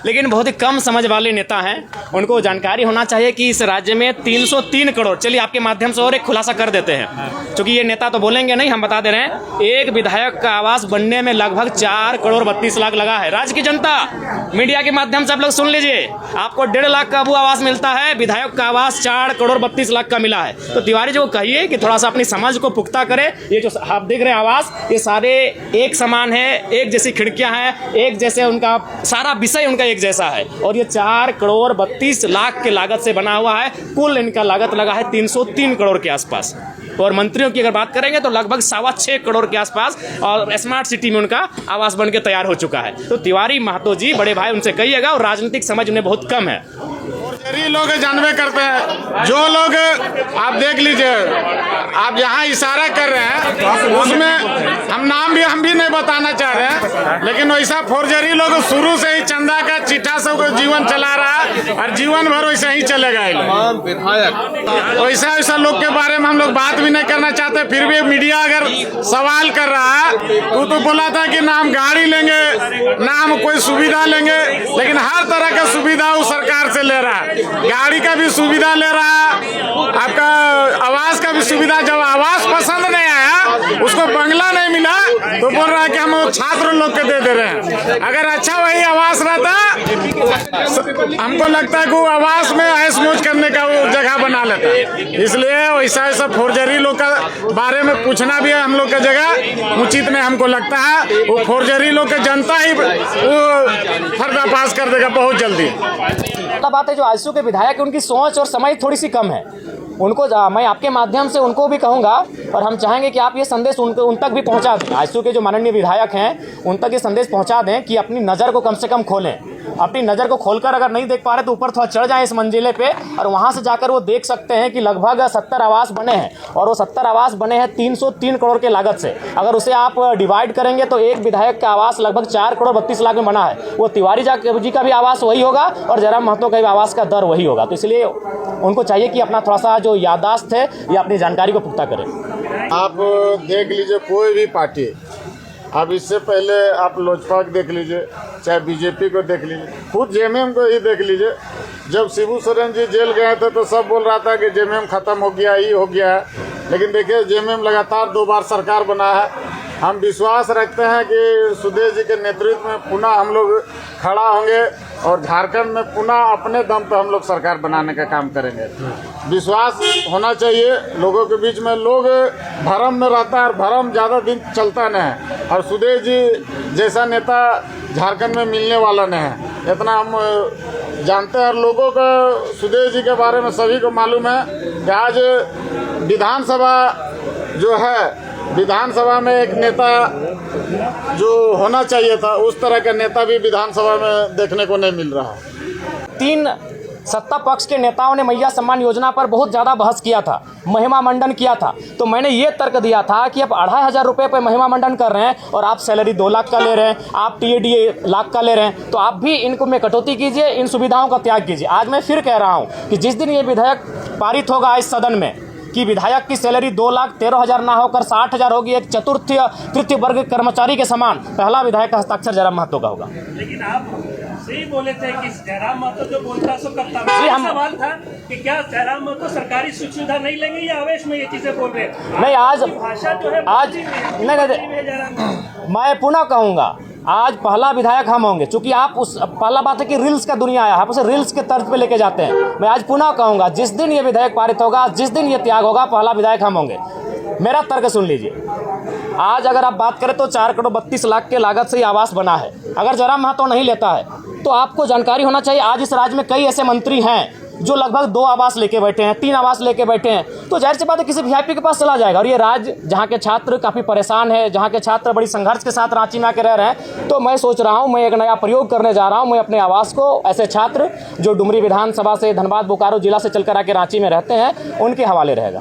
लेकिन बहुत ही कम समझ वाले नेता हैं। उनको जानकारी होना चाहिए कि इस राज्य में 303 करोड़, चलिए आपके माध्यम से और एक खुलासा कर देते हैं, क्योंकि ये नेता तो बोलेंगे नहीं, हम बता दे रहे हैं। एक विधायक का आवास बनने में लगभग 4 करोड़ 32 लाख लगा है। राज्य की जनता, मीडिया के माध्यम से आप लोग सुन लीजिए, आपको 1.5 लाख का वो आवास मिलता है, विधायक का आवास 4 करोड़ 32 लाख का मिला है। तो तिवारी जी को कहिए कि थोड़ा सा अपनी समझ को पुख्ता करे। ये जो आप देख रहे हैं आवास, ये सारे एक समान है, एक जैसी खिड़कियां हैं, एक जैसे उनका सारा विषय उनका एक जैसा है, और ये 4 करोड़ 32 लाख के लागत से बना हुआ है। कुल इनका लागत लगा है 303 करोड़ के आसपास। और मंत्रियों की अगर बात करेंगे तो लगभग 6.25 करोड़ के आसपास, और स्मार्ट सिटी में उनका आवास बन के तैयार हो चुका है। तो तिवारी महतो जी, बड़े भाई, उनसे कहिएगा, और राजनीतिक समझ उन्हें बहुत कम है। लोग जानवे करते हैं, जो लोग आप देख लीजिए, आप यहाँ इशारा कर रहे हैं उसमें हम भी नहीं बताना चाह रहे हैं, लेकिन वैसा फोर्जरी लोग शुरू से ही चंदा का चिट्ठा सब जीवन चला रहा है और जीवन भर वैसे ही चलेगा। विधायक वैसा लोग के बारे में हम लोग बात भी नहीं करना चाहते, फिर भी मीडिया अगर सवाल कर रहा है तो बोला था कि ना हम गाड़ी लेंगे, ना हम कोई सुविधा लेंगे, लेकिन हर तरह का सुविधा वो सरकार से ले रहा है। गाड़ी का भी सुविधा ले रहा है, आपका आवास का भी सुविधा। जब आवास पसंद नहीं आया, उसको बंगला नहीं मिला, तो बोल रहा है कि हम छात्र लोग के दे रहे हैं। अगर अच्छा वही आवास रहता, हमको लगता है कि वो आवास में ऐश मौज करने का वो जगह बना लेता। इसलिए वैसा फोर्जरी लोग का बारे में पूछना भी है हम लोग का जगह उचित नहीं हमको लगता है। वो फोर्जरी लोग के जनता ही वो पर्दाफाश कर देगा बहुत जल्दी। बात है, जो आजसू के विधायक, उनकी सोच और समझ थोड़ी सी कम है। उनको मैं आपके माध्यम से उनको भी कहूंगा, और हम चाहेंगे कि आप ये संदेश उन तक भी पहुंचा दें। आजसू के जो माननीय विधायक हैं, उन तक ये संदेश पहुंचा दें कि अपनी नज़र को कम से कम खोलें। अपनी नज़र को खोलकर अगर नहीं देख पा रहे तो ऊपर थोड़ा चढ़ जाएं इस मंजिले पे, और वहाँ से जाकर वो देख सकते हैं कि लगभग 70 आवास बने हैं, और वो 70 आवास बने हैं 303 करोड़ के लागत से। अगर उसे आप डिवाइड करेंगे तो एक विधायक का आवास लगभग 4 करोड़ 32 लाख में बना है। वो तिवारी जी का भी आवास वही होगा, और जयराम महतो का भी आवास का दर वही होगा। तो इसलिए उनको चाहिए कि अपना थोड़ा सा जो याददाश्त है, या अपनी जानकारी को पुख्ता करें। आप देख लीजिए कोई भी पार्टी, अब इससे पहले आप लोजपा देख लीजिए, चाहे बीजेपी को देख लीजिए, खुद जेएमएम को ही देख लीजिए। जब शिबू सोरेन जी जेल गए थे तो सब बोल रहा था कि जेएमएम खत्म हो गया, ही हो गया है, लेकिन देखिए जेएमएम लगातार 2 बार सरकार बना है। हम विश्वास रखते हैं कि सुदेश जी के नेतृत्व में पुनः हम लोग खड़ा होंगे, और झारखंड में पुनः अपने दम पर हम लोग सरकार बनाने का काम करेंगे। विश्वास होना चाहिए लोगों के बीच में। लोग भरम में रहता है, और भरम ज़्यादा दिन चलता नहीं है, और सुदेश जी जैसा नेता झारखंड में मिलने वाला नहीं है, इतना हम जानते हैं। और लोगों को सुदेश जी के बारे में सभी को मालूम है कि आज विधानसभा जो है, विधानसभा में एक नेता जो होना चाहिए था, उस तरह का नेता भी विधानसभा में देखने को नहीं मिल रहा है। 3 सत्ता पक्ष के नेताओं ने मैया सम्मान योजना पर बहुत ज़्यादा बहस किया था, महिमा मंडन किया था। तो मैंने ये तर्क दिया था कि आप 2500 रुपये पर महिमा मंडन कर रहे हैं, और आप सैलरी 2 लाख का ले रहे हैं, आप टीएडीए लाख का ले रहे हैं, तो आप भी इनको में कटौती कीजिए, इन सुविधाओं का त्याग कीजिए। आज मैं फिर कह रहा हूँ कि जिस दिन ये विधेयक पारित होगा इस सदन में, कि विधायक की सैलरी 2,13,000 ना होकर 60,000 होगी, एक तृतीय वर्ग कर्मचारी के समान, पहला विधायक का हस्ताक्षर जयराम महतो का होगा। लेकिन आप सही बोले थे कि जयराम महतो जो बोलता सो करता। सवाल था कि क्या जयराम महतो सरकारी सुविधा नहीं लेंगे, या आवेश में ये चीजें बोल रहे हैं? नहीं, आज भाषा जो है आज नहीं, मैं पुनः कहूँगा, आज पहला विधायक हम होंगे, चूंकि आप उस पहला बात है कि रील्स का दुनिया आया, आप उसे रील्स के तर्ज पे लेके जाते हैं। मैं आज पुनः कहूँगा, जिस दिन ये विधेयक पारित होगा, जिस दिन ये त्याग होगा, पहला विधायक हम होंगे। मेरा तर्क सुन लीजिए। आज अगर आप बात करें तो 4 करोड़ 32 लाख के लागत से ये आवास बना है। अगर जयराम महतो नहीं लेता है तो आपको जानकारी होना चाहिए, आज इस राज्य में कई ऐसे मंत्री हैं जो लगभग 2 आवास लेके बैठे हैं, 3 आवास लेके बैठे हैं। तो जाहिर सी बात है किसी वीआईपी के पास चला जाएगा। और ये राज्य जहाँ के छात्र काफ़ी परेशान है, जहाँ के छात्र बड़ी संघर्ष के साथ रांची में आके रह रहे हैं, तो मैं सोच रहा हूँ, मैं एक नया प्रयोग करने जा रहा हूँ। मैं अपने आवास को ऐसे छात्र जो डुमरी विधानसभा से, धनबाद बोकारो जिला से चलकर आके रांची में रहते हैं, उनके हवाले रहेगा।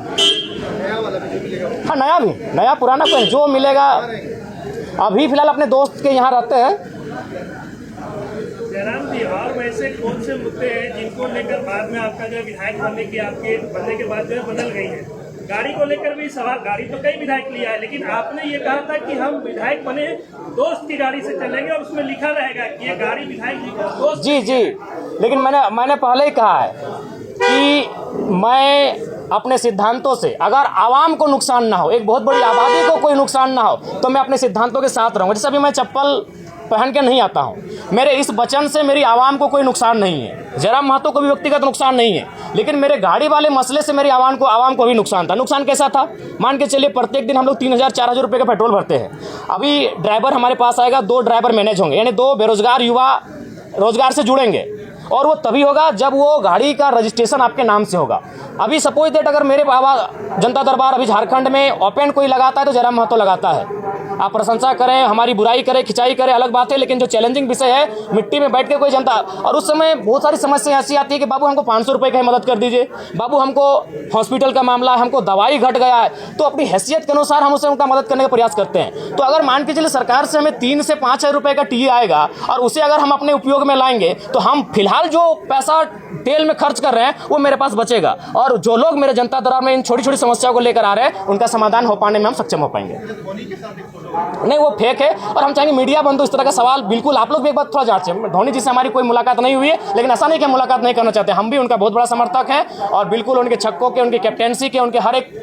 हाँ, नया भी, नया पुराना कोई जो मिलेगा। अभी फिलहाल अपने दोस्त के यहाँ रहते हैं। जयराम जी, और वैसे कौन से मुद्दे हैं जिनको लेकर बाद में आपका जो विधायक बनने के बाद जो है बदल गई है? गाड़ी को लेकर भी सवाल, गाड़ी तो कई विधायक लिया है, लेकिन आपने ये कहा था कि हम विधायक बने दोस्त की गाड़ी से चलेंगे और उसमें लिखा रहेगा कि ये गाड़ी विधायक जी का दोस्त। जी जी, लेकिन मैंने पहले ही कहा है कि मैं अपने सिद्धांतों से, अगर आवाम को नुकसान ना हो, एक बहुत बड़ी आबादी को कोई नुकसान ना हो, तो मैं अपने सिद्धांतों के साथ रहूँगा। जैसे अभी मैं चप्पल पहन के नहीं आता हूँ, मेरे इस वचन से मेरी आवाम को कोई नुकसान नहीं है, जयराम महतो को भी व्यक्तिगत नुकसान नहीं है, लेकिन मेरे गाड़ी वाले मसले से मेरी आवाम को भी नुकसान था। नुकसान कैसा था? मान के चलिए प्रत्येक दिन हम लोग 3000-4000 रुपये का पेट्रोल भरते हैं। अभी ड्राइवर हमारे पास आएगा, 2 ड्राइवर मैनेज होंगे, यानी 2 बेरोजगार युवा रोजगार से जुड़ेंगे, और वो तभी होगा जब वो गाड़ी का रजिस्ट्रेशन आपके नाम से होगा। अभी सपोज दैट अगर मेरे जनता दरबार अभी झारखंड में ओपन कोई लगाता है तो जयराम महतो लगाता है। आप प्रशंसा करें, हमारी बुराई करें, खिंचाई करें, अलग बात है, लेकिन जो चैलेंजिंग विषय है, मिट्टी में बैठ के कोई जनता, और उस समय बहुत सारी समस्या ऐसी आती है कि बाबू हमको 500 रुपये का ही मदद कर दीजिए, बाबू हमको हॉस्पिटल का मामला है, हमको दवाई घट गया है, तो अपनी हैसियत के अनुसार हम उसे उनका मदद करने का प्रयास करते हैं। तो अगर मान के चलिए सरकार से हमें 3 से 5 हज़ार रुपये का टी आएगा और उसे अगर हम अपने उपयोग में लाएंगे तो हम फिलहाल जो पैसा तेल में खर्च कर रहे हैं वो मेरे पास बचेगा, और जो लोग मेरे जनता दरबार में इन छोटी छोटी समस्याओं को लेकर आ रहे हैं उनका समाधान हो पाने में हम सक्षम हो पाएंगे। नहीं, वो फेक है, और हम चाहेंगे मीडिया बंधु इस तरह का सवाल बिल्कुल, आप लोग भी एक बात थोड़ा जांचें। धोनी जी से हमारी कोई मुलाकात नहीं हुई है, लेकिन ऐसा नहीं कि हम मुलाकात नहीं करना चाहते, हम भी उनका बहुत बड़ा समर्थक हैं, और बिल्कुल उनके छक्कों के, उनकी कैप्टेंसी के, उनके हर एक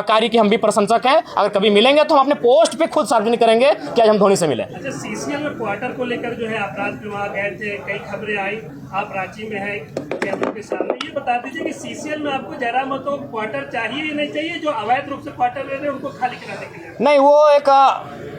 कार्य की हम भी प्रशंसक हैं। अगर कभी मिलेंगे तो हम अपने पोस्ट पे खुद सार्वजनिक करेंगे कि आज हम धोनी से मिले। अच्छा, सीसीएल में क्वार्टर को लेकर जो है आप रात में वहाँ गए थे, कई खबरें आई, आप रांची में हैं कैमरों के सामने, ये बता दीजिए कि सीसीएल में आपको जयराम महतो क्वार्टर चाहिए या नहीं चाहिए, जो अवैध रूप से क्वार्टर ले रहे हैं उनको खाली कराने के लिए? नहीं, वो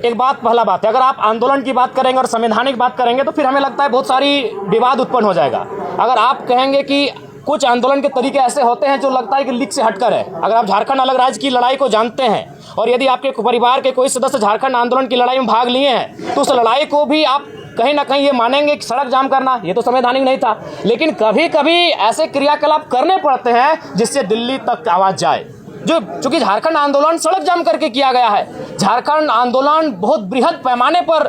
एक बात, पहला बात है, अगर आप आंदोलन की बात करेंगे और संवैधानिक बात करेंगे तो फिर हमें लगता है बहुत सारी विवाद उत्पन्न हो जाएगा। अगर आप कहेंगे कि कुछ आंदोलन के तरीके ऐसे होते हैं जो लगता है कि लीक से हटकर है, अगर आप झारखंड अलग राज्य की लड़ाई को जानते हैं और यदि आपके परिवार के कोई सदस्य झारखंड आंदोलन की लड़ाई में भाग लिए हैं तो उस लड़ाई को भी आप कहीं ना कहीं ये मानेंगे कि सड़क जाम करना ये तो संवैधानिक नहीं था, लेकिन कभी कभी ऐसे क्रियाकलाप करने पड़ते हैं जिससे दिल्ली तक आवाज़ जाए। जो चूंकि झारखंड आंदोलन सड़क जाम करके किया गया है, झारखंड आंदोलन बहुत बृहद पैमाने पर,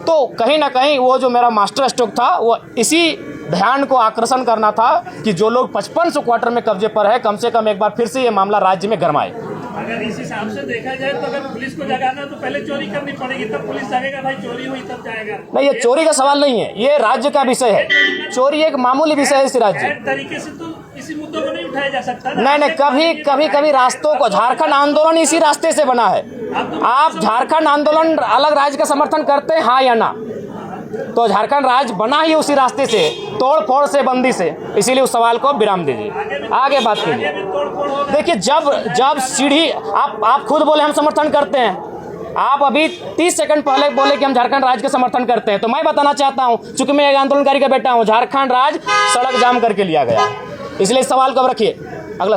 तो कहीं ना कहीं वो जो मेरा मास्टर स्ट्रोक था वो इसी ध्यान को आकर्षण करना था कि जो लोग 5500 क्वार्टर में कब्जे पर है, कम से कम एक बार फिर से ये मामला राज्य में गरमाए। अगर इस हिसाब से देखा जाए तो अगर पुलिस को जगाना तो पहले चोरी करनी पड़ेगी, तब पुलिस जगेगा, भाई चोरी हुई तब जाएगा। नहीं, ये चोरी का सवाल नहीं है, ये राज्य का विषय है, चोरी एक मामूली विषय है इस राज्य। तरीके से तो इसी मुद्दों को नहीं उठाया जा सकता। नहीं, कभी रास्तों को, झारखंड आंदोलन इसी रास्ते से बना है। आप झारखंड आंदोलन अलग राज्य का समर्थन करते हैं, हाँ या ना? तो झारखंड राज्य बना ही उसी रास्ते से, तोड़ फोड़ से, बंदी से, इसीलिए उस सवाल को विराम दीजिए, आगे बात कीजिए। देखिए, जब सीढ़ी आप खुद बोले हम समर्थन करते हैं, आप अभी 30 सेकंड पहले बोले कि हम झारखंड राज्य का समर्थन करते हैं, तो मैं बताना चाहता हूं, चूंकि मैं एक आंदोलनकारी का बेटा हूं, झारखंड राज्य सड़क जाम करके लिया गया, इसलिए इस सवाल को अब रखिए। अगला